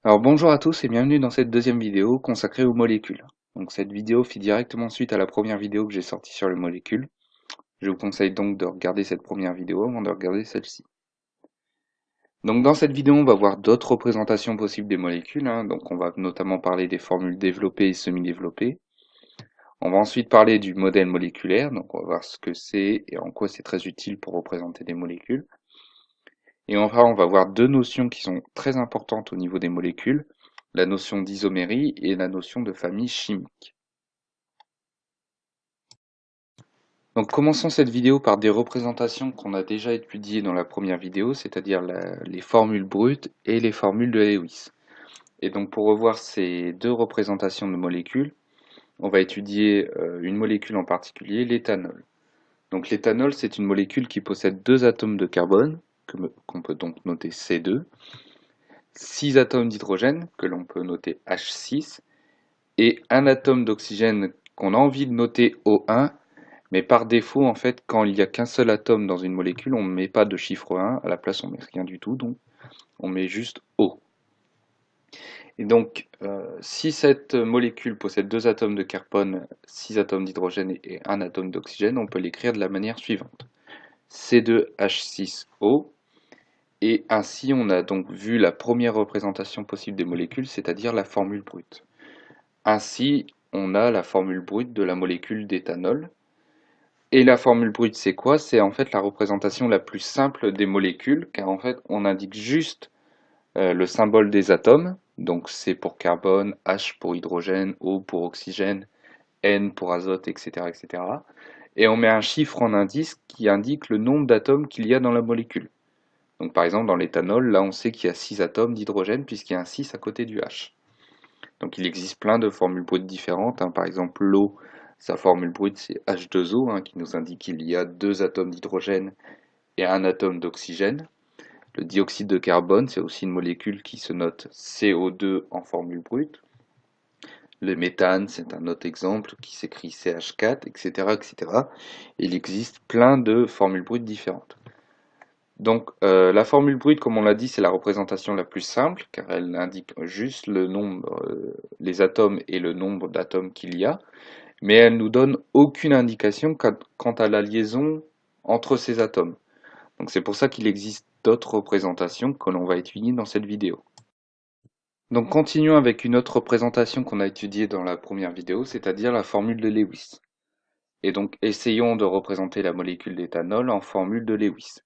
Alors bonjour à tous et bienvenue dans cette deuxième vidéo consacrée aux molécules. Donc cette vidéo fit directement suite à la première vidéo que j'ai sortie sur les molécules. Je vous conseille donc de regarder cette première vidéo avant de regarder celle-ci. Donc dans cette vidéo, on va voir d'autres représentations possibles des molécules. Donc on va notamment parler des formules développées et semi-développées. On va ensuite parler du modèle moléculaire, donc on va voir ce que c'est et en quoi c'est très utile pour représenter des molécules. Et enfin, on va voir deux notions qui sont très importantes au niveau des molécules, la notion d'isomérie et la notion de famille chimique. Donc commençons cette vidéo par des représentations qu'on a déjà étudiées dans la première vidéo, c'est-à-dire les formules brutes et les formules de Lewis. Et donc pour revoir ces deux représentations de molécules, on va étudier une molécule en particulier, l'éthanol. Donc l'éthanol, c'est une molécule qui possède deux atomes de carbone, qu'on peut donc noter C2, 6 atomes d'hydrogène, que l'on peut noter H6, et un atome d'oxygène qu'on a envie de noter O1, mais par défaut, en fait, quand il n'y a qu'un seul atome dans une molécule, on ne met pas de chiffre 1, à la place on met rien du tout, donc on met juste O. Et donc, si cette molécule possède deux atomes de carbone, 6 atomes d'hydrogène et un atome d'oxygène, on peut l'écrire de la manière suivante. C2H6O, et ainsi on a donc vu la première représentation possible des molécules, c'est-à-dire la formule brute. Ainsi, on a la formule brute de la molécule d'éthanol. Et la formule brute, c'est quoi? C'est en fait la représentation la plus simple des molécules, car en fait, on indique juste le symbole des atomes. Donc C pour carbone, H pour hydrogène, O pour oxygène, N pour azote, etc., etc. Et on met un chiffre en indice qui indique le nombre d'atomes qu'il y a dans la molécule. Donc par exemple, dans l'éthanol, là, on sait qu'il y a 6 atomes d'hydrogène puisqu'il y a un 6 à côté du H. Donc il existe plein de formules brutes différentes. Par exemple, l'eau, sa formule brute, c'est H2O, qui nous indique qu'il y a deux atomes d'hydrogène et un atome d'oxygène. Le dioxyde de carbone, c'est aussi une molécule qui se note CO2 en formule brute. Le méthane, c'est un autre exemple qui s'écrit CH4, etc., etc. Il existe plein de formules brutes différentes. Donc la formule brute, comme on l'a dit, c'est la représentation la plus simple, car elle indique juste le nombre, les atomes et le nombre d'atomes qu'il y a, mais elle nous donne aucune indication quant à la liaison entre ces atomes. Donc c'est pour ça qu'il existe d'autres représentations que l'on va étudier dans cette vidéo. Donc continuons avec une autre représentation qu'on a étudiée dans la première vidéo, c'est-à-dire la formule de Lewis. Et donc essayons de représenter la molécule d'éthanol en formule de Lewis.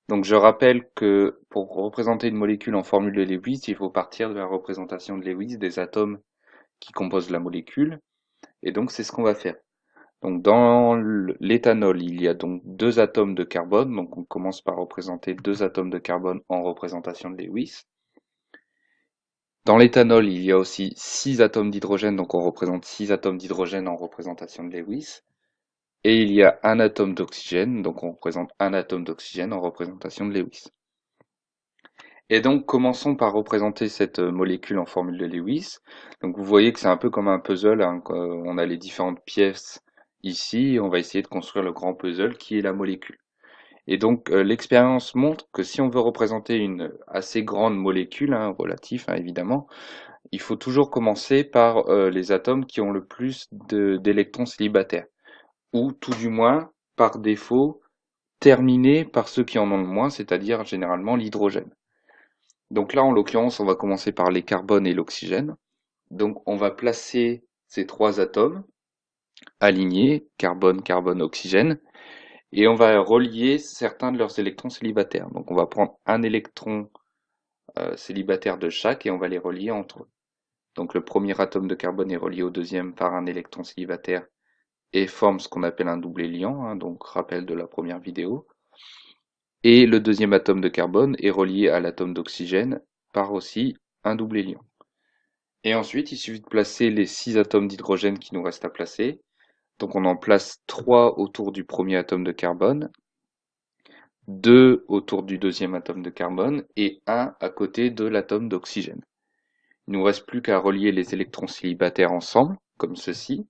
Donc je rappelle que pour représenter une molécule en formule de Lewis, il faut partir de la représentation de Lewis des atomes qui composent la molécule. Et donc c'est ce qu'on va faire. Donc dans l'éthanol, il y a donc deux atomes de carbone. Donc on commence par représenter deux atomes de carbone en représentation de Lewis. Dans l'éthanol, il y a aussi 6 atomes d'hydrogène, donc on représente 6 atomes d'hydrogène en représentation de Lewis. Et il y a un atome d'oxygène, donc on représente un atome d'oxygène en représentation de Lewis. Et donc, commençons par représenter cette molécule en formule de Lewis. Donc, vous voyez que c'est un peu comme un puzzle, on a les différentes pièces ici, et on va essayer de construire le grand puzzle qui est la molécule. Et donc, l'expérience montre que si on veut représenter une assez grande molécule, relatif, évidemment, il faut toujours commencer par les atomes qui ont le plus d'électrons célibataires, ou tout du moins, par défaut, terminer par ceux qui en ont le moins, c'est-à-dire généralement l'hydrogène. Donc là, en l'occurrence, on va commencer par les carbones et l'oxygène. Donc on va placer ces trois atomes alignés, carbone, carbone, oxygène, et on va relier certains de leurs électrons célibataires. Donc on va prendre un électron célibataire de chaque et on va les relier entre eux. Donc le premier atome de carbone est relié au deuxième par un électron célibataire et forme ce qu'on appelle un double liant, donc rappel de la première vidéo. Et le deuxième atome de carbone est relié à l'atome d'oxygène par aussi un double liant. Et ensuite, il suffit de placer les 6 atomes d'hydrogène qui nous restent à placer. Donc on en place 3 autour du premier atome de carbone, 2 autour du deuxième atome de carbone et un à côté de l'atome d'oxygène. Il ne nous reste plus qu'à relier les électrons célibataires ensemble, comme ceci.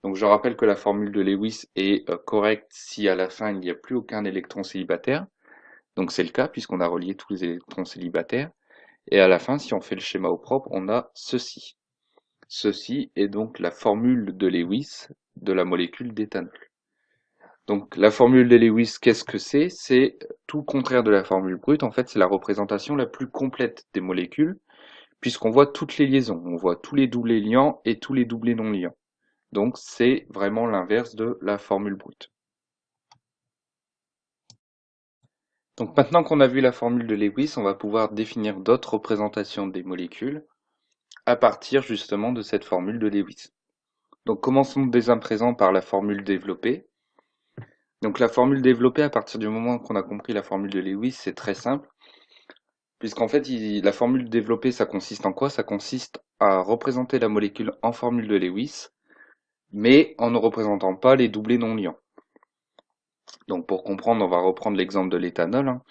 Donc je rappelle que la formule de Lewis est correcte si à la fin il n'y a plus aucun électron célibataire. Donc c'est le cas puisqu'on a relié tous les électrons célibataires. Et à la fin, si on fait le schéma au propre, on a ceci. Ceci est donc la formule de Lewis de la molécule d'éthanol. Donc la formule de Lewis, qu'est-ce que c'est? C'est tout le contraire de la formule brute. En fait, c'est la représentation la plus complète des molécules, puisqu'on voit toutes les liaisons. On voit tous les doublés liants et tous les doublés non liants. Donc c'est vraiment l'inverse de la formule brute. Donc maintenant qu'on a vu la formule de Lewis, on va pouvoir définir d'autres représentations des molécules à partir justement de cette formule de Lewis. Donc commençons dès à présent par la formule développée. Donc la formule développée, à partir du moment qu'on a compris la formule de Lewis, c'est très simple, puisqu'en fait la formule développée, ça consiste en quoi? Ça consiste à représenter la molécule en formule de Lewis, mais en ne représentant pas les doublés non liants. Donc pour comprendre, on va reprendre l'exemple de l'éthanol, hein.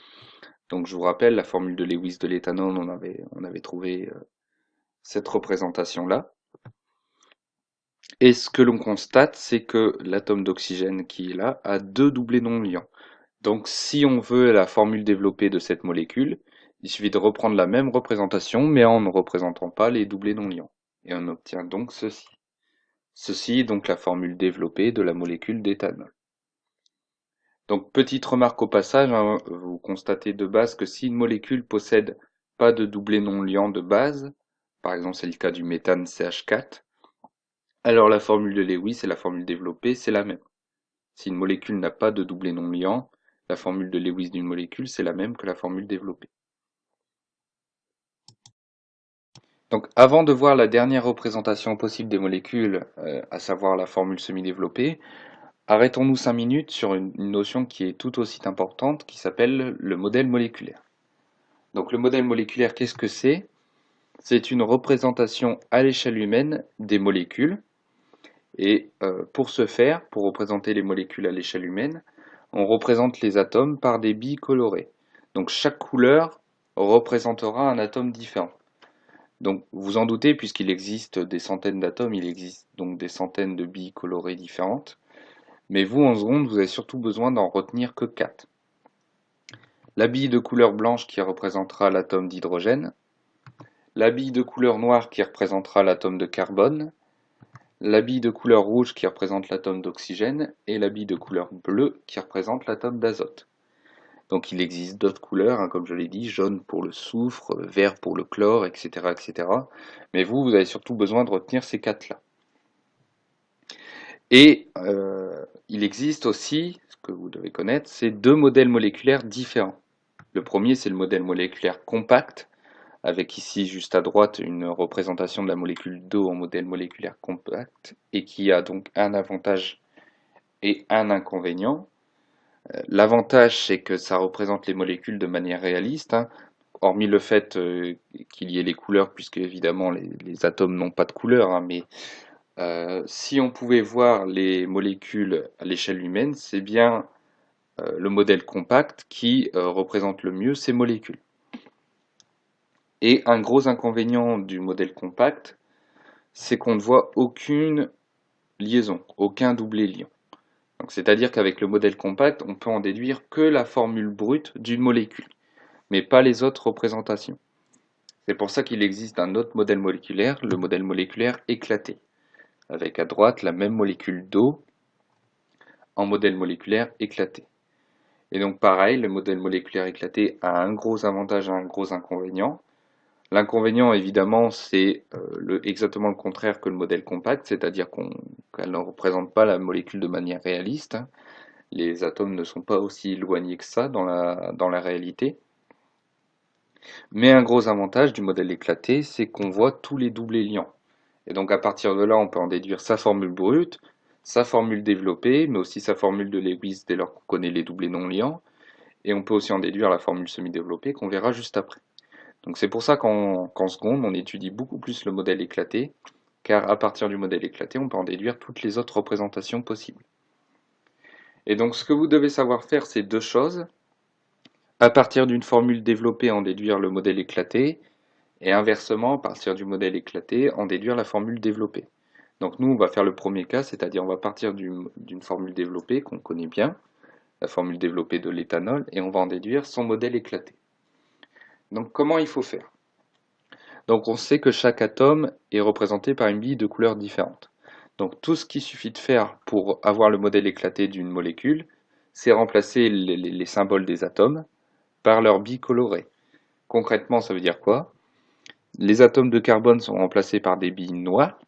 Donc je vous rappelle, la formule de Lewis de l'éthanol, on avait trouvé cette représentation-là. Et ce que l'on constate, c'est que l'atome d'oxygène qui est là a deux doublés non liants. Donc si on veut la formule développée de cette molécule, il suffit de reprendre la même représentation, mais en ne représentant pas les doublés non liants. Et on obtient donc ceci. Ceci est donc la formule développée de la molécule d'éthanol. Donc petite remarque au passage, hein, vous constatez de base que si une molécule possède pas de doublé non liant de base, par exemple c'est le cas du méthane CH4, alors la formule de Lewis et la formule développée c'est la même. Si une molécule n'a pas de doublé non liant, la formule de Lewis d'une molécule c'est la même que la formule développée. Donc avant de voir la dernière représentation possible des molécules, à savoir la formule semi-développée, arrêtons-nous 5 minutes sur une notion qui est tout aussi importante, qui s'appelle le modèle moléculaire. Donc le modèle moléculaire, qu'est-ce que c'est? C'est une représentation à l'échelle humaine des molécules. Et pour ce faire, pour représenter les molécules à l'échelle humaine, on représente les atomes par des billes colorées. Donc chaque couleur représentera un atome différent. Donc vous en doutez, puisqu'il existe des centaines d'atomes, il existe donc des centaines de billes colorées différentes. Mais vous, en seconde, vous avez surtout besoin d'en retenir que 4. La bille de couleur blanche qui représentera l'atome d'hydrogène, la bille de couleur noire qui représentera l'atome de carbone, la bille de couleur rouge qui représente l'atome d'oxygène et la bille de couleur bleue qui représente l'atome d'azote. Donc il existe d'autres couleurs, hein, comme je l'ai dit, jaune pour le soufre, vert pour le chlore, etc., etc. Mais vous avez surtout besoin de retenir ces 4-là. Et il existe aussi, ce que vous devez connaître, c'est deux modèles moléculaires différents. Le premier, c'est le modèle moléculaire compact, avec ici juste à droite une représentation de la molécule d'eau en modèle moléculaire compact, et qui a donc un avantage et un inconvénient. L'avantage, c'est que ça représente les molécules de manière réaliste, hein, hormis le fait qu'il y ait les couleurs, puisque évidemment les atomes n'ont pas de couleur, hein, mais si on pouvait voir les molécules à l'échelle humaine, c'est bien le modèle compact qui représente le mieux ces molécules. Et un gros inconvénient du modèle compact, c'est qu'on ne voit aucune liaison, aucun doublé liant. C'est-à-dire qu'avec le modèle compact, on peut en déduire que la formule brute d'une molécule, mais pas les autres représentations. C'est pour ça qu'il existe un autre modèle moléculaire, le modèle moléculaire éclaté, avec à droite la même molécule d'eau en modèle moléculaire éclaté. Et donc pareil, le modèle moléculaire éclaté a un gros avantage et un gros inconvénient. L'inconvénient, évidemment, c'est exactement le contraire que le modèle compact, c'est-à-dire qu'elle ne représente pas la molécule de manière réaliste, hein. Les atomes ne sont pas aussi éloignés que ça dans la réalité. Mais un gros avantage du modèle éclaté, c'est qu'on voit tous les doublés liants. Et donc à partir de là, on peut en déduire sa formule brute, sa formule développée, mais aussi sa formule de Lewis dès lors qu'on connaît les doublés non liants. Et on peut aussi en déduire la formule semi-développée qu'on verra juste après. Donc c'est pour ça qu'en seconde, on étudie beaucoup plus le modèle éclaté, car à partir du modèle éclaté, on peut en déduire toutes les autres représentations possibles. Et donc ce que vous devez savoir faire, c'est deux choses. À partir d'une formule développée, en déduire le modèle éclaté, et inversement, à partir du modèle éclaté, en déduire la formule développée. Donc nous, on va faire le premier cas, c'est-à-dire on va partir d'une formule développée qu'on connaît bien, la formule développée de l'éthanol, et on va en déduire son modèle éclaté. Donc comment il faut faire? Donc on sait que chaque atome est représenté par une bille de couleur différente. Donc tout ce qu'il suffit de faire pour avoir le modèle éclaté d'une molécule, c'est remplacer les symboles des atomes par leurs billes colorées. Concrètement, ça veut dire quoi? Les atomes de carbone sont remplacés par des billes noires,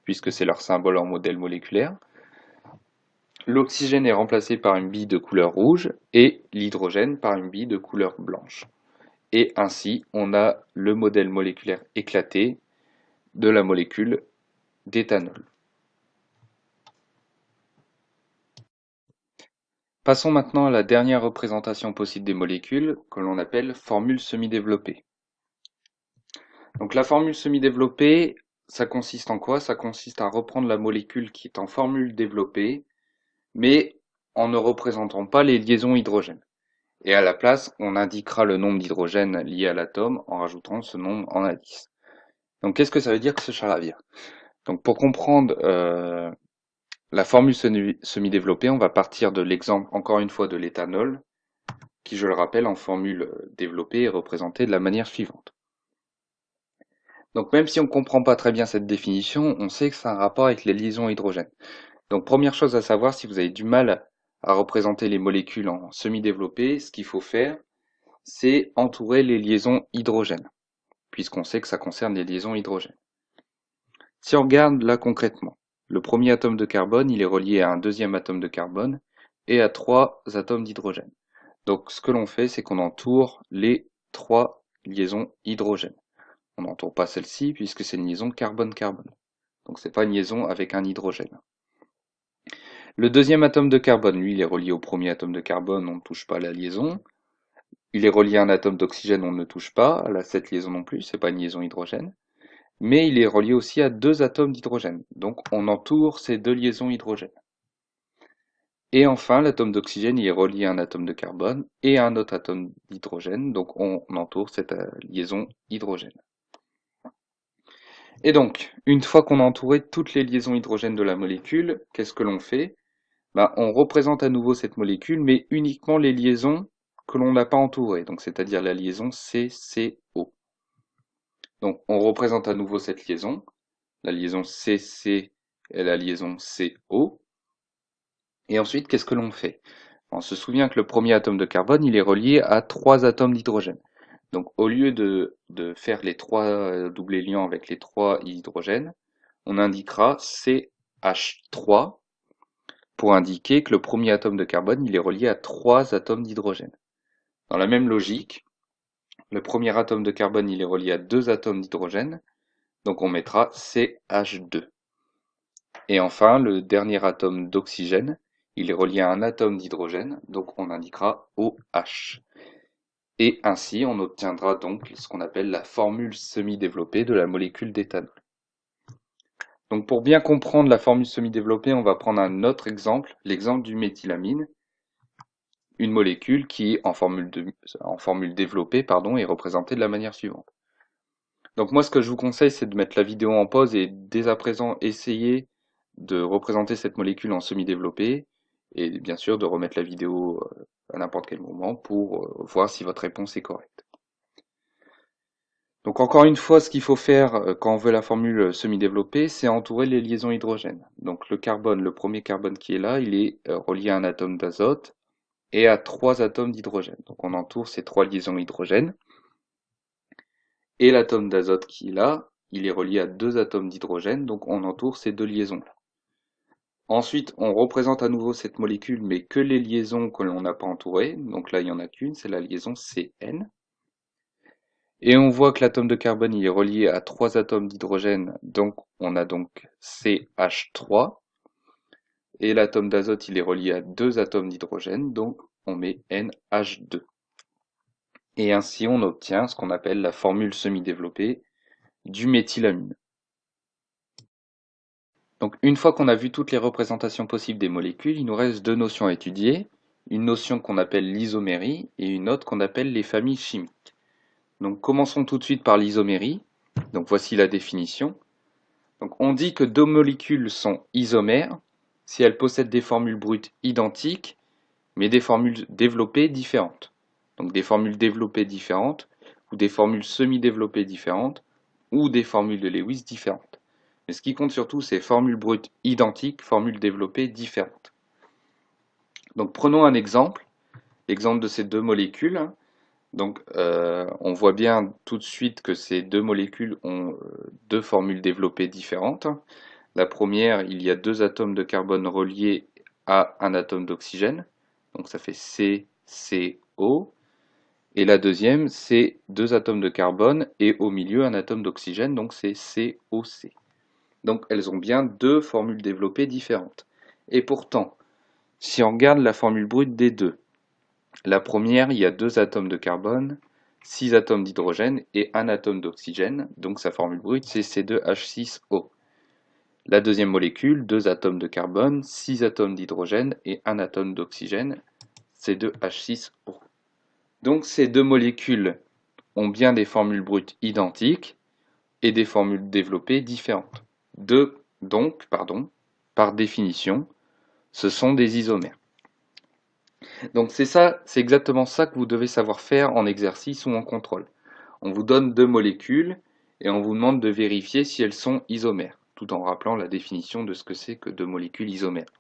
puisque c'est leur symbole en modèle moléculaire. L'oxygène est remplacé par une bille de couleur rouge et l'hydrogène par une bille de couleur blanche. Et ainsi, on a le modèle moléculaire éclaté de la molécule d'éthanol. Passons maintenant à la dernière représentation possible des molécules, que l'on appelle formule semi-développée. Donc la formule semi-développée, ça consiste en quoi? Ça consiste à reprendre la molécule qui est en formule développée, mais en ne représentant pas les liaisons hydrogènes. Et à la place, on indiquera le nombre d'hydrogènes liés à l'atome en rajoutant ce nombre en indice. Donc qu'est-ce que ça veut dire que ce charabia? Donc pour comprendre la formule semi-développée, on va partir de l'exemple, encore une fois, de l'éthanol, qui, je le rappelle, en formule développée est représenté de la manière suivante. Donc même si on ne comprend pas très bien cette définition, on sait que c'est un rapport avec les liaisons hydrogènes. Donc première chose à savoir, si vous avez du mal à représenter les molécules en semi-développé, ce qu'il faut faire, c'est entourer les liaisons hydrogènes, puisqu'on sait que ça concerne les liaisons hydrogènes. Si on regarde là concrètement, le premier atome de carbone, il est relié à un deuxième atome de carbone et à 3 atomes d'hydrogène. Donc ce que l'on fait, c'est qu'on entoure les 3 liaisons hydrogène. On n'entoure pas celle-ci puisque c'est une liaison carbone-carbone. Donc c'est pas une liaison avec un hydrogène. Le deuxième atome de carbone, lui, il est relié au premier atome de carbone, on ne touche pas à la liaison. Il est relié à un atome d'oxygène, on ne touche pas à cette liaison non plus, c'est pas une liaison hydrogène. Mais il est relié aussi à 2 atomes d'hydrogène, donc on entoure ces 2 liaisons hydrogène. Et enfin, l'atome d'oxygène il est relié à un atome de carbone et à un autre atome d'hydrogène, donc on entoure cette liaison hydrogène. Et donc, une fois qu'on a entouré toutes les liaisons hydrogènes de la molécule, qu'est-ce que l'on fait? On représente à nouveau cette molécule, mais uniquement les liaisons que l'on n'a pas entourées, donc c'est-à-dire la liaison CCO. Donc on représente à nouveau cette liaison, la liaison CC et la liaison CO. Et ensuite, qu'est-ce que l'on fait? On se souvient que le premier atome de carbone, il est relié à 3 atomes d'hydrogène. Donc au lieu de faire les 3 doublés liants avec les 3 hydrogènes, on indiquera CH3 pour indiquer que le premier atome de carbone, il est relié à 3 atomes d'hydrogène. Dans la même logique, le premier atome de carbone, il est relié à 2 atomes d'hydrogène, donc on mettra CH2. Et enfin, le dernier atome d'oxygène, il est relié à un atome d'hydrogène, donc on indiquera OH. Et ainsi, on obtiendra donc ce qu'on appelle la formule semi-développée de la molécule d'éthanol. Donc pour bien comprendre la formule semi-développée, on va prendre un autre exemple, l'exemple du méthylamine, une molécule qui, en formule développée, est représentée de la manière suivante. Donc moi, ce que je vous conseille, c'est de mettre la vidéo en pause et dès à présent, essayer de représenter cette molécule en semi-développée et bien sûr de remettre la vidéo à n'importe quel moment pour voir si votre réponse est correcte. Donc encore une fois, ce qu'il faut faire quand on veut la formule semi-développée, c'est entourer les liaisons hydrogènes. Donc le carbone, le premier carbone qui est là, il est relié à un atome d'azote et à 3 atomes d'hydrogène. Donc on entoure ces 3 liaisons hydrogènes. Et l'atome d'azote qui est là, il est relié à 2 atomes d'hydrogène, donc on entoure ces 2 liaisons-là. Ensuite, on représente à nouveau cette molécule, mais que les liaisons que l'on n'a pas entourées. Donc là, il n'y en a qu'une, c'est la liaison CN. Et on voit que l'atome de carbone il est relié à 3 atomes d'hydrogène, donc on a donc CH3. Et l'atome d'azote il est relié à 2 atomes d'hydrogène, donc on met NH2. Et ainsi on obtient ce qu'on appelle la formule semi-développée du méthylamine. Donc une fois qu'on a vu toutes les représentations possibles des molécules, il nous reste 2 notions à étudier, une notion qu'on appelle l'isomérie et une autre qu'on appelle les familles chimiques. Donc commençons tout de suite par l'isomérie. Donc voici la définition. Donc on dit que 2 molécules sont isomères si elles possèdent des formules brutes identiques, mais des formules développées différentes. Donc des formules développées différentes, ou des formules semi-développées différentes, ou des formules de Lewis différentes. Mais ce qui compte surtout, c'est formules brutes identiques, formules développées différentes. Donc prenons un exemple, l'exemple de ces deux molécules. Donc on voit bien tout de suite que ces deux molécules ont deux formules développées différentes. La première, il y a deux atomes de carbone reliés à un atome d'oxygène, donc ça fait CCO. Et la deuxième, c'est deux atomes de carbone et au milieu un atome d'oxygène, donc c'est COC. Donc elles ont bien deux formules développées différentes. Et pourtant, si on regarde la formule brute des deux, la première, il y a deux atomes de carbone, 6 atomes d'hydrogène et un atome d'oxygène, donc sa formule brute c'est C2H6O. La deuxième molécule, deux atomes de carbone, 6 atomes d'hydrogène et un atome d'oxygène, C2H6O. Donc ces deux molécules ont bien des formules brutes identiques et des formules développées différentes. Donc, par définition, ce sont des isomères. Donc c'est exactement ça que vous devez savoir faire en exercice ou en contrôle. On vous donne deux molécules et on vous demande de vérifier si elles sont isomères, tout en rappelant la définition de ce que c'est que deux molécules isomères.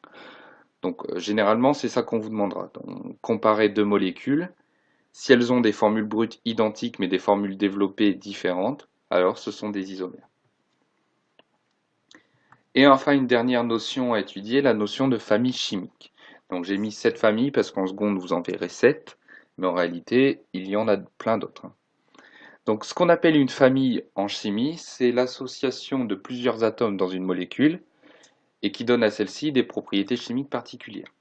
Donc généralement, c'est ça qu'on vous demandera. Donc, comparer deux molécules. Si elles ont des formules brutes identiques mais des formules développées différentes, alors ce sont des isomères. Et enfin, une dernière notion à étudier, la notion de famille chimique. Donc j'ai mis 7 familles parce qu'en seconde vous en verrez 7, mais en réalité il y en a plein d'autres. Donc ce qu'on appelle une famille en chimie, c'est l'association de plusieurs atomes dans une molécule et qui donne à celle-ci des propriétés chimiques particulières.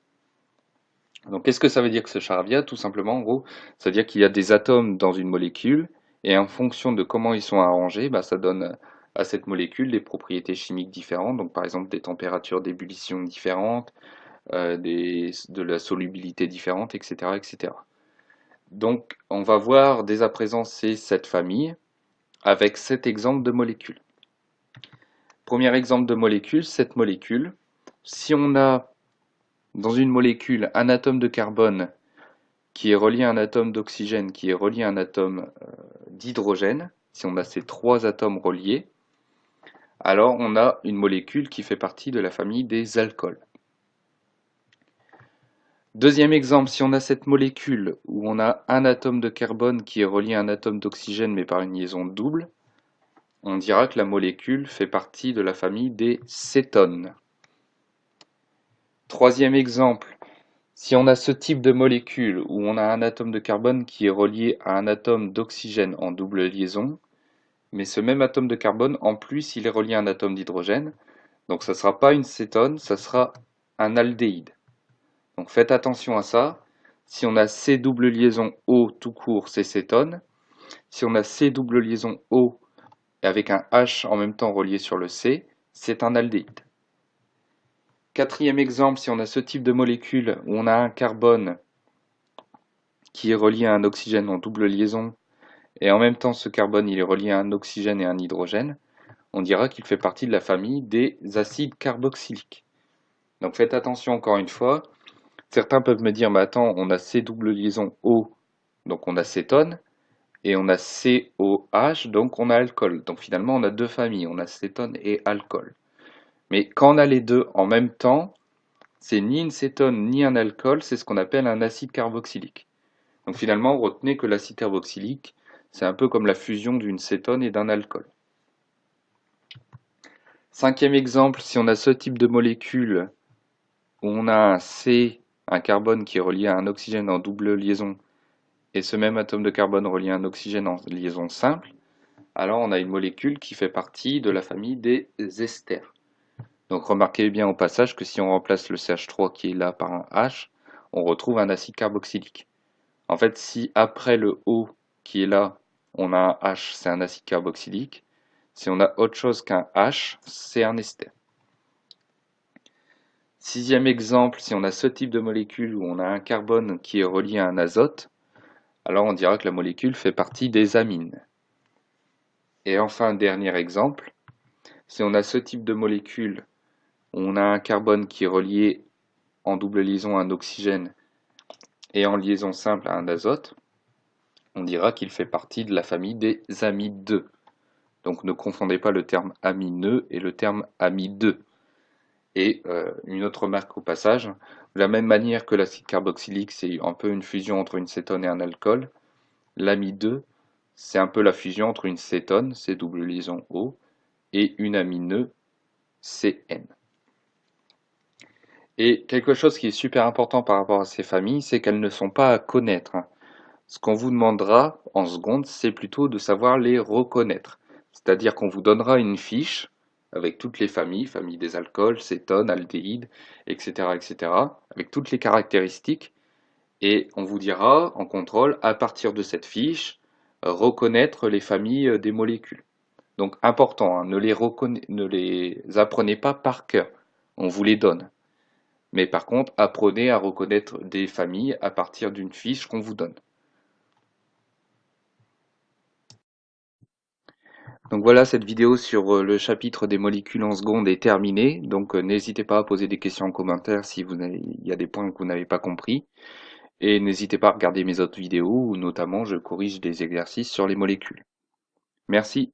Donc qu'est-ce que ça veut dire que ce charabia? Tout simplement, en gros, ça veut dire qu'il y a des atomes dans une molécule et en fonction de comment ils sont arrangés, ça donne à cette molécule des propriétés chimiques différentes. Donc par exemple des températures d'ébullition différentes, de la solubilité différente, etc., etc. Donc on va voir dès à présent cette famille avec 7 exemples de molécules. Premier exemple de molécule, cette molécule. Si on a dans une molécule un atome de carbone qui est relié à un atome d'oxygène, qui est relié à un atome d'hydrogène, si on a ces trois atomes reliés, alors on a une molécule qui fait partie de la famille des alcools. Deuxième exemple, si on a cette molécule où on a un atome de carbone qui est relié à un atome d'oxygène mais par une liaison double, on dira que la molécule fait partie de la famille des cétones. Troisième exemple, si on a ce type de molécule où on a un atome de carbone qui est relié à un atome d'oxygène en double liaison, mais ce même atome de carbone, en plus, il est relié à un atome d'hydrogène, donc ça ne sera pas une cétone, ça sera un aldéhyde. Donc faites attention à ça. Si on a C double liaison O tout court, c'est cétone. Si on a C double liaison O et avec un H en même temps relié sur le C, c'est un aldéhyde. Quatrième exemple, si on a ce type de molécule où on a un carbone qui est relié à un oxygène en double liaison, et en même temps ce carbone il est relié à un oxygène et un hydrogène, on dira qu'il fait partie de la famille des acides carboxyliques. Donc faites attention encore une fois, certains peuvent me dire, mais attends, on a C double liaison O, donc on a cétone, et on a COH, donc on a alcool. Donc finalement on a deux familles, on a cétone et alcool. Mais quand on a les deux en même temps, c'est ni une cétone ni un alcool, c'est ce qu'on appelle un acide carboxylique. Donc finalement, retenez que l'acide carboxylique, c'est un peu comme la fusion d'une cétone et d'un alcool. Cinquième exemple, si on a ce type de molécule où on a un carbone qui est relié à un oxygène en double liaison, et ce même atome de carbone relié à un oxygène en liaison simple, alors on a une molécule qui fait partie de la famille des esters. Donc remarquez bien au passage que si on remplace le CH3 qui est là par un H, on retrouve un acide carboxylique. En fait, si après le O qui est là, on a un H, c'est un acide carboxylique. Si on a autre chose qu'un H, c'est un ester. Sixième exemple, si on a ce type de molécule où on a un carbone qui est relié à un azote, alors on dira que la molécule fait partie des amines. Et enfin, dernier exemple, si on a ce type de molécule où on a un carbone qui est relié en double liaison à un oxygène et en liaison simple à un azote, on dira qu'il fait partie de la famille des amides. Donc ne confondez pas le terme amineux et le terme amideux. Et une autre remarque au passage, de la même manière que l'acide carboxylique, c'est un peu une fusion entre une cétone et un alcool, l'amideux, c'est un peu la fusion entre une cétone, C double liaison O, et une amineux, CN. Et quelque chose qui est super important par rapport à ces familles, c'est qu'elles ne sont pas à connaître. Ce qu'on vous demandera en seconde, c'est plutôt de savoir les reconnaître. C'est-à-dire qu'on vous donnera une fiche avec toutes les familles, famille des alcools, cétones, aldéhydes, etc., etc., avec toutes les caractéristiques, et on vous dira en contrôle, à partir de cette fiche, reconnaître les familles des molécules. Donc important, hein, ne les apprenez pas par cœur, on vous les donne. Mais par contre, apprenez à reconnaître des familles à partir d'une fiche qu'on vous donne. Donc voilà, cette vidéo sur le chapitre des molécules en seconde est terminée. Donc n'hésitez pas à poser des questions en commentaire si il y a des points que vous n'avez pas compris. Et n'hésitez pas à regarder mes autres vidéos où notamment je corrige des exercices sur les molécules. Merci.